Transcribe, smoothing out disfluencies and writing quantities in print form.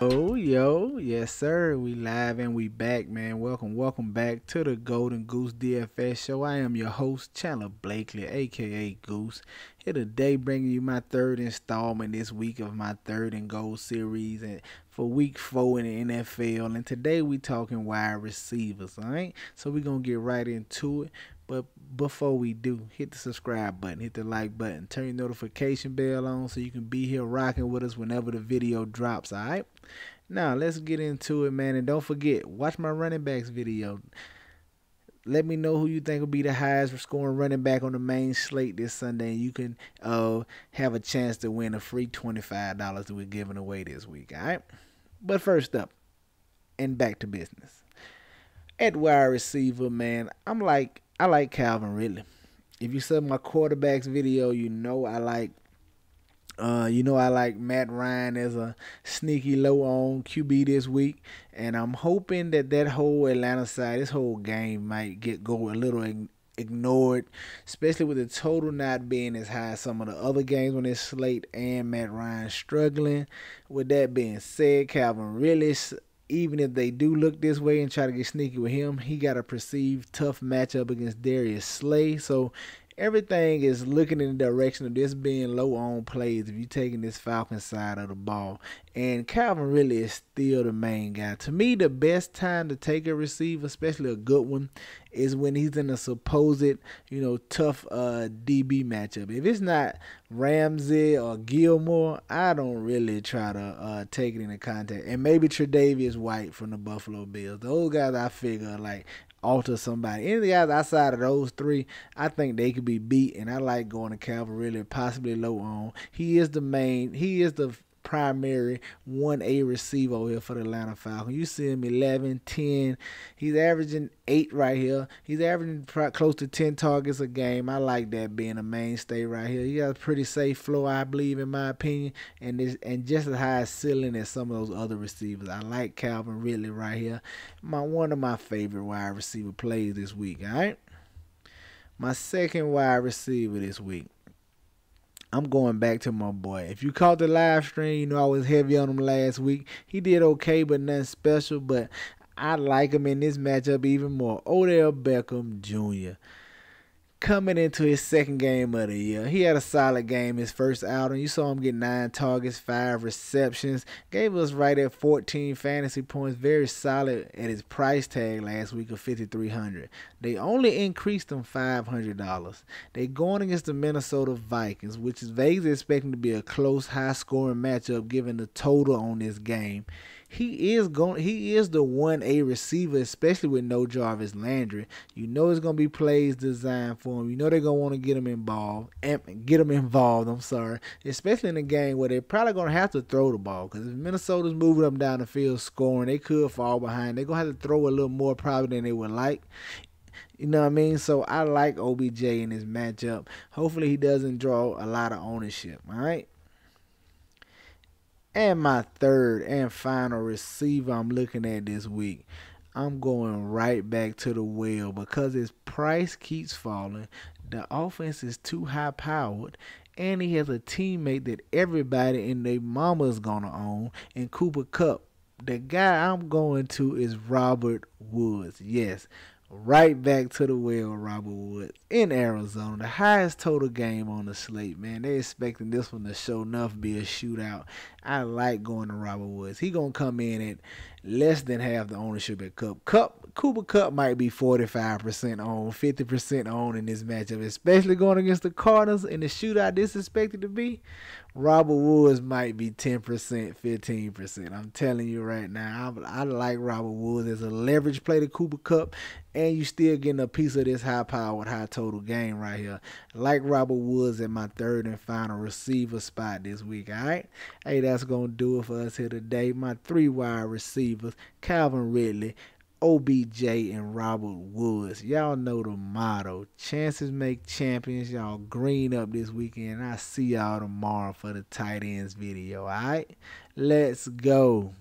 Oh, yo, yes, sir. We live and we back, man. Welcome back to the Golden Goose DFS show. I am your host, Chandler Blakely, aka Goose. Here today, bringing you my third installment this week of my third and goal series, and for week 4 in the NFL. And today we talking wide receivers. All right, so we're gonna get right into it. But before we do, hit the subscribe button, hit the like button, turn your notification bell on so you can be here rocking with us whenever the video drops. All right. Now let's get into it, man, and don't forget, watch my running backs video. Let me know who you think will be the highest scoring running back on the main slate this Sunday, and you can have a chance to win a free $25 that we're giving away this week. All right. But first up, and back to business. At wide receiver, man, I like Calvin Ridley. If you saw my quarterbacks video, I like Matt Ryan as a sneaky low on QB this week, and I'm hoping that whole Atlanta side, this whole game might go a little ignored, especially with the total not being as high as some of the other games on this slate, and Matt Ryan struggling. With that being said, Calvin Ridley, even if they do look this way and try to get sneaky with him, he got a perceived tough matchup against Darius Slay. So everything is looking in the direction of this being low on plays if you're taking this Falcons side of the ball. And Calvin really is still the main guy. To me, the best time to take a receiver, especially a good one, is when he's in a supposed, tough DB matchup. If it's not Ramsey or Gilmore, I don't really try to take it into contact. And maybe Tre'Davious White from the Buffalo Bills. Those guys I figure alter somebody. Any of the guys outside of those three, I think they could be beat, and I like going to Calvin Ridley, possibly low on. He is the primary 1A receiver over here for the Atlanta Falcons. You see him 11, 10. He's averaging 8 right here. He's averaging close to 10 targets a game. I like that being a mainstay right here. He got a pretty safe floor, I believe, in my opinion, and just as high a ceiling as some of those other receivers. I like Calvin Ridley right here. One of my favorite wide receiver plays this week, all right? My second wide receiver this week, I'm going back to my boy. If you caught the live stream, I was heavy on him last week. He did okay, but nothing special. But I like him in this matchup even more. Odell Beckham Jr. coming into his second game of the year. He had a solid game his first outing. You saw him get 9 targets, 5 receptions. Gave us right at 14 fantasy points. Very solid at his price tag last week of $5,300. They only increased him $500. They going against the Minnesota Vikings, which is Vegas expecting to be a close, high-scoring matchup given the total on this game. He is the 1A receiver, especially with no Jarvis Landry. You know it's gonna be plays designed for him. You know they're gonna want to get him involved. Especially in a game where they're probably gonna have to throw the ball, because if Minnesota's moving up down the field scoring, they could fall behind. They're gonna have to throw a little more probably than they would like. You know what I mean? So I like OBJ in this matchup. Hopefully he doesn't draw a lot of ownership. All right. And my third and final receiver I'm looking at this week, I'm going right back to the well because his price keeps falling. The offense is too high powered, and he has a teammate that everybody in their mama's gonna own in Cooper Kupp. The guy I'm going to is Robert Woods. Yes, right back to the well, Robert Woods in Arizona. The highest total game on the slate, man. They expecting this one to show enough be a shootout. I like going to Robert Woods. He gonna come in at less than half the ownership at Cooper Kupp might be 45% on, 50% on in this matchup, especially going against the Cardinals in the shootout this is expected to be. Robert Woods might be 10%, 15%. I'm telling you right now, I like Robert Woods as a leverage play to Cooper Kupp, and you still getting a piece of this high-powered, high-total game right here. I like Robert Woods at my third and final receiver spot this week, all right? Hey, that's going to do it for us here today. My 3 wide receivers, Calvin Ridley, OBJ, and Robert Woods. Y'all know the motto. Chances make champions. Y'all green up this weekend. I see y'all tomorrow for the tight ends video. Alright? Let's go.